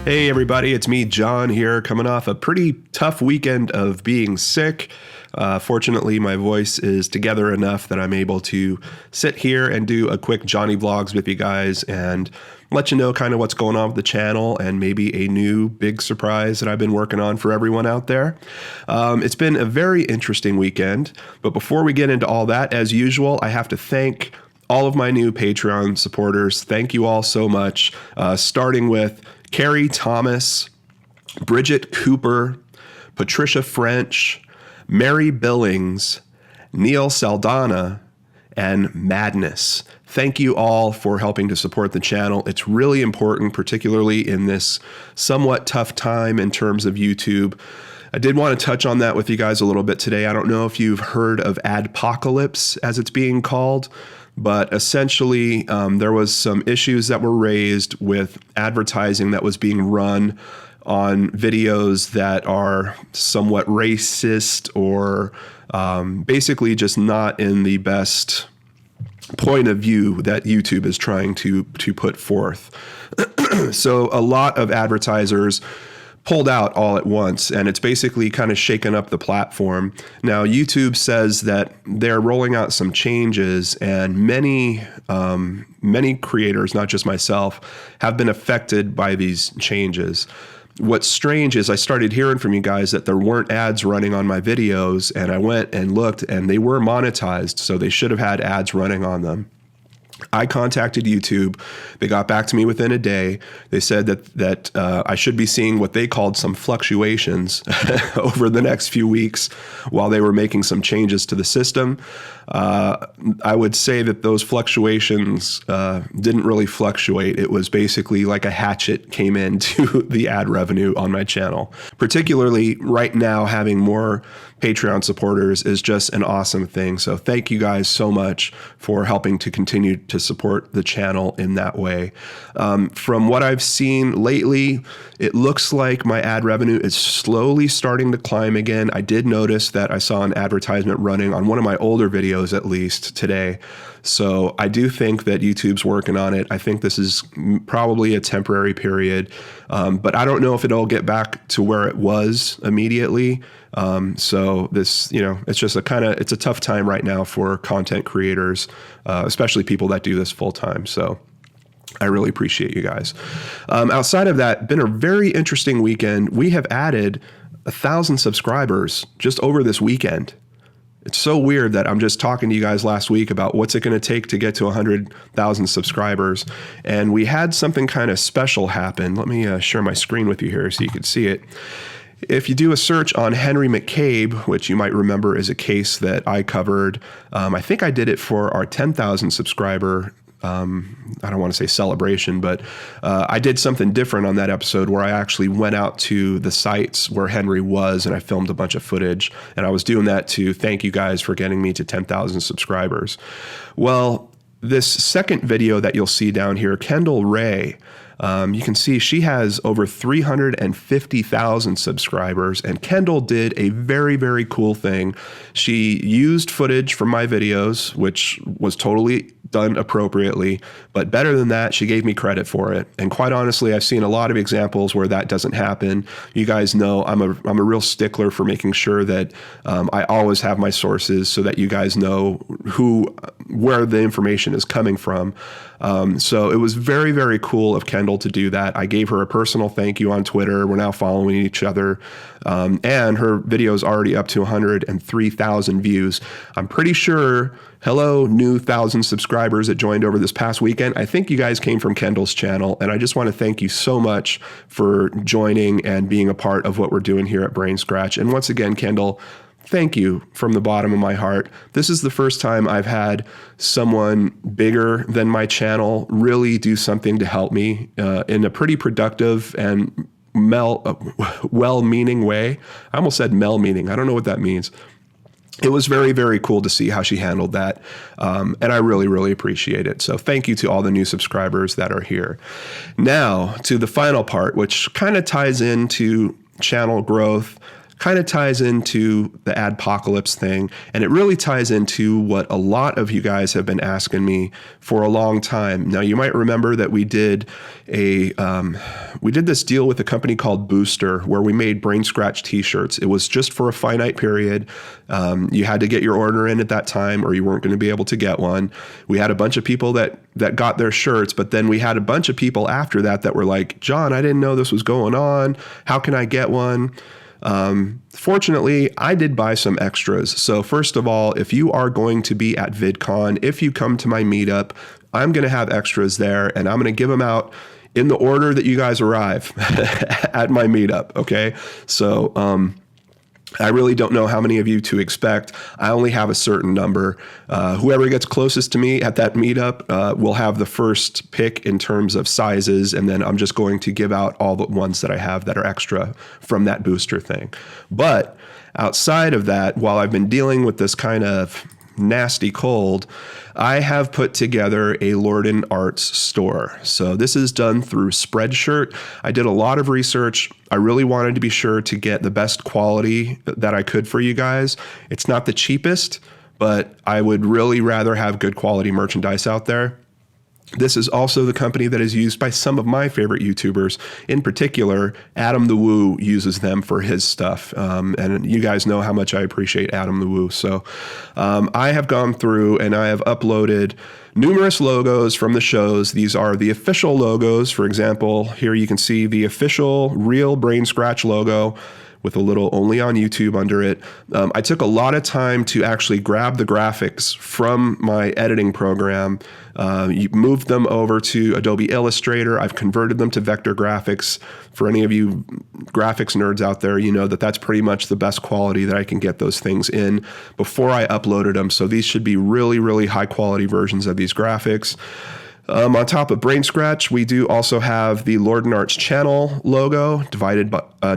Hey everybody, it's me, John here, coming off a pretty tough weekend of being sick. Fortunately, my voice is together enough that I'm able to sit here and do a quick JohnnyVlogs with you guys and let you know kind of what's going on with the channel and maybe a new big surprise that I've been working on for everyone out there. It's been a very interesting weekend, but before we get into all that, as usual, I have to thank all of my new Patreon supporters. Thank you all so much, starting with Carrie Thomas, Bridget Cooper, Patricia French, Mary Billings, Neil Saldana, and Madness. Thank you all for helping to support the channel. It's really important, particularly in this somewhat tough time in terms of YouTube. I did want to touch on that with you guys a little bit today. I don't know if you've heard of Ad-pocalypse, as it's being called, but essentially there was some issues that were raised with advertising that was being run on videos that are somewhat racist or basically just not in the best point of view that YouTube is trying to put forth. So a lot of advertisers pulled out all at once, and it's basically kind of shaken up the platform. Now, YouTube says that they're rolling out some changes, and many creators, not just myself, have been affected by these changes. What's strange is I started hearing from you guys that there weren't ads running on my videos, and I went and looked, and they were monetized, so they should have had ads running on them. I contacted YouTube. They got back to me within a day. They said that I should be seeing what they called some fluctuations over the next few weeks while they were making some changes to the system. I would say that those fluctuations didn't really fluctuate. It was basically like a hatchet came into the ad revenue on my channel. Particularly right now, having more Patreon supporters is just an awesome thing. So thank you guys so much for helping to continue to support the channel in that way. From what I've seen lately, it looks like my ad revenue is slowly starting to climb again. I did notice that I saw an advertisement running on one of my older videos, at least today. So I do think that YouTube's working on it. I think this is probably a temporary period, but I don't know if it'll get back to where it was immediately. So this, it's just it's a tough time right now for content creators, especially people that do this full time. So I really appreciate you guys. Outside of that, been a very interesting weekend. We have added 1,000 subscribers just over this weekend. It's so weird that I'm just talking to you guys last week about what's it going to take to get to 100,000 subscribers. And we had something kind of special happen. Let me share my screen with you here so you can see it. If you do a search on Henry McCabe, which you might remember is a case that I covered, I think I did it for our 10,000 subscriber I don't want to say celebration, but I did something different on that episode where I actually went out to the sites where Henry was and I filmed a bunch of footage, and I was doing that to thank you guys for getting me to 10,000 subscribers. Well, this second video that you'll see down here, Kendall Rae, you can see she has over 350,000 subscribers, and Kendall did a very, very cool thing. She used footage from my videos, which was totally done appropriately, but better than that, she gave me credit for it. And quite honestly, I've seen a lot of examples where that doesn't happen. You guys know I'm a real stickler for making sure that I always have my sources so that you guys know where the information is coming from. So it was very, very cool of Kendall to do that. I gave her a personal thank you on Twitter. We're now following each other. And her video is already up to 103,000 views. I'm pretty sure, hello, new 1,000 subscribers that joined over this past weekend. I think you guys came from Kendall's channel, and I just want to thank you so much for joining and being a part of what we're doing here at Brain Scratch. And once again, Kendall, thank you from the bottom of my heart. This is the first time I've had someone bigger than my channel really do something to help me in a pretty productive and well-meaning way. I almost said mel-meaning. I don't know what that means. It was very, very cool to see how she handled that, and I really, really appreciate it. So thank you to all the new subscribers that are here. Now to the final part, which kind of ties into channel growth, kind of ties into the Ad-pocalypse thing, and it really ties into what a lot of you guys have been asking me for a long time. Now, you might remember that we did this deal with a company called Booster, where we made Brain Scratch t-shirts. It was just for a finite period. You had to get your order in at that time, or you weren't going to be able to get one. We had a bunch of people that got their shirts, but then we had a bunch of people after that were like, John, I didn't know this was going on. How can I get one? Fortunately, I did buy some extras. So first of all, if you are going to be at VidCon, if you come to my meetup, I'm going to have extras there, and I'm going to give them out in the order that you guys arrive at my meetup. Okay. So, I really don't know how many of you to expect. I only have a certain number. Whoever gets closest to me at that meetup will have the first pick in terms of sizes, and then I'm just going to give out all the ones that I have that are extra from that booster thing. But outside of that, while I've been dealing with this kind of nasty cold, I have put together a LordanArts store. So this is done through Spreadshirt. I did a lot of research. I really wanted to be sure to get the best quality that I could for you guys. It's not the cheapest, but I would really rather have good quality merchandise out there. This is also the company that is used by some of my favorite YouTubers. In particular, Adam the Woo uses them for his stuff. And you guys know how much I appreciate Adam the Woo. So I have gone through and I have uploaded numerous logos from the shows. These are the official logos. For example, here you can see the official real Brain Scratch logo with a little only on YouTube under it. I took a lot of time to actually grab the graphics from my editing program. You moved them over to Adobe Illustrator. I've converted them to vector graphics. For any of you graphics nerds out there, you know that that's pretty much the best quality that I can get those things in before I uploaded them. So these should be really, really high quality versions of these graphics. On top of Brain Scratch, we do also have the LordanArts channel logo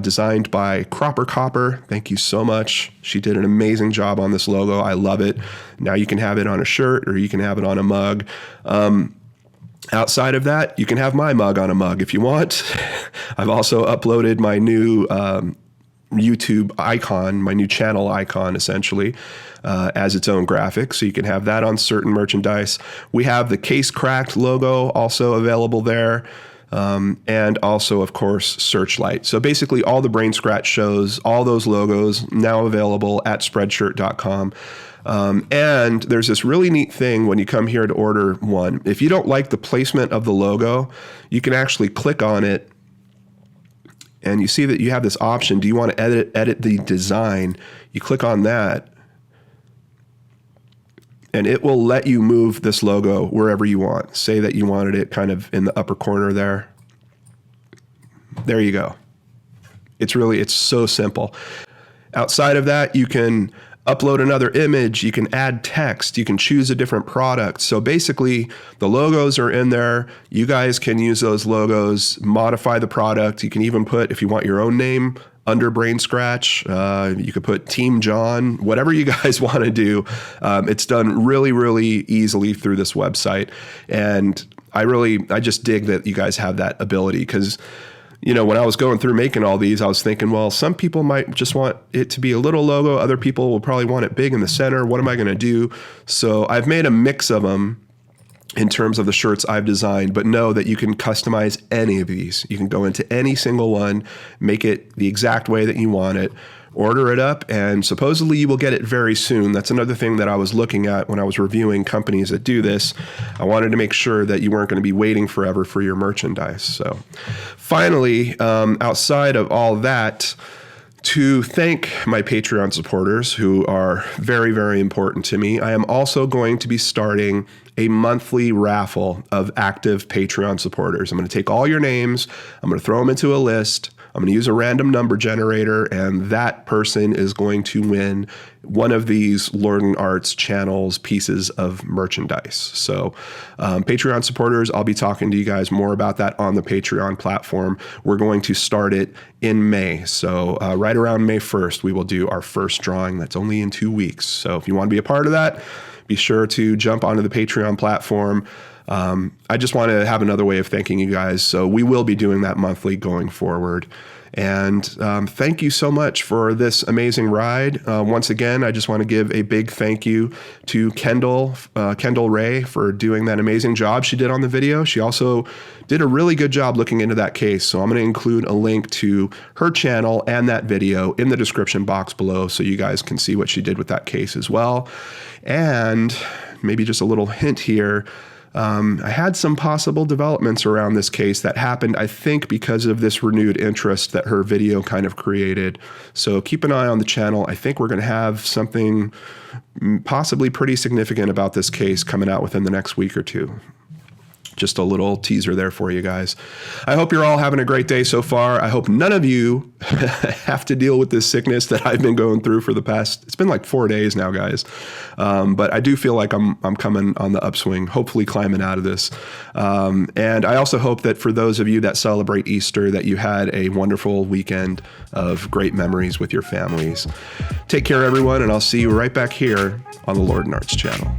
designed by Cropper Copper. Thank you so much. She did an amazing job on this logo. I love it. Now you can have it on a shirt or you can have it on a mug. Outside of that, you can have my mug on a mug if you want. I've also uploaded my new YouTube icon, my new channel icon, essentially, as its own graphic. So you can have that on certain merchandise. We have the Case Cracked logo also available there. And also, of course, Searchlight. So basically all the Brain Scratch shows, all those logos now available at Spreadshirt.com. And there's this really neat thing when you come here to order one. If you don't like the placement of the logo, you can actually click on it and you see that you have this option. Do you want to edit the design? You click on that and it will let you move this logo wherever you want. Say that you wanted it kind of in the upper corner there. There you go. It's so simple. Outside of that, you can upload another image, you can add text, you can choose a different product. So basically, the logos are in there. You guys can use those logos, modify the product. You can even put, if you want your own name under Brain Scratch, you could put Team John, whatever you guys want to do. It's done really, really easily through this website. And I just dig that you guys have that ability because, you know, when I was going through making all these, I was thinking, well, some people might just want it to be a little logo. Other people will probably want it big in the center. What am I going to do? So I've made a mix of them in terms of the shirts I've designed, but know that you can customize any of these. You can go into any single one, make it the exact way that you want it, order it up, and supposedly you will get it very soon. That's another thing that I was looking at when I was reviewing companies that do this. I wanted to make sure that you weren't going to be waiting forever for your merchandise. So finally, outside of all that, to thank my Patreon supporters who are very, very important to me, I am also going to be starting a monthly raffle of active Patreon supporters. I'm going to take all your names, I'm going to throw them into a list, I'm going to use a random number generator, and that person is going to win one of these LordanArts channels pieces of merchandise. So Patreon supporters, I'll be talking to you guys more about that on the Patreon platform. We're going to start it in May. So right around May 1st, we will do our first drawing. That's only in 2 weeks. So if you want to be a part of that, be sure to jump onto the Patreon platform. I just want to have another way of thanking you guys. So we will be doing that monthly going forward. And thank you so much for this amazing ride. Once again, I just want to give a big thank you to Kendall Rae for doing that amazing job she did on the video. She also did a really good job looking into that case. So I'm going to include a link to her channel and that video in the description box below so you guys can see what she did with that case as well. And maybe just a little hint here. I had some possible developments around this case that happened, I think, because of this renewed interest that her video kind of created. So keep an eye on the channel. I think we're going to have something possibly pretty significant about this case coming out within the next week or two. Just a little teaser there for you guys. I hope you're all having a great day so far. I hope none of you have to deal with this sickness that I've been going through for the past, it's been like 4 days now, guys. But I do feel like I'm coming on the upswing, hopefully climbing out of this. And I also hope that for those of you that celebrate Easter, that you had a wonderful weekend of great memories with your families. Take care, everyone, and I'll see you right back here on the LordanArts channel.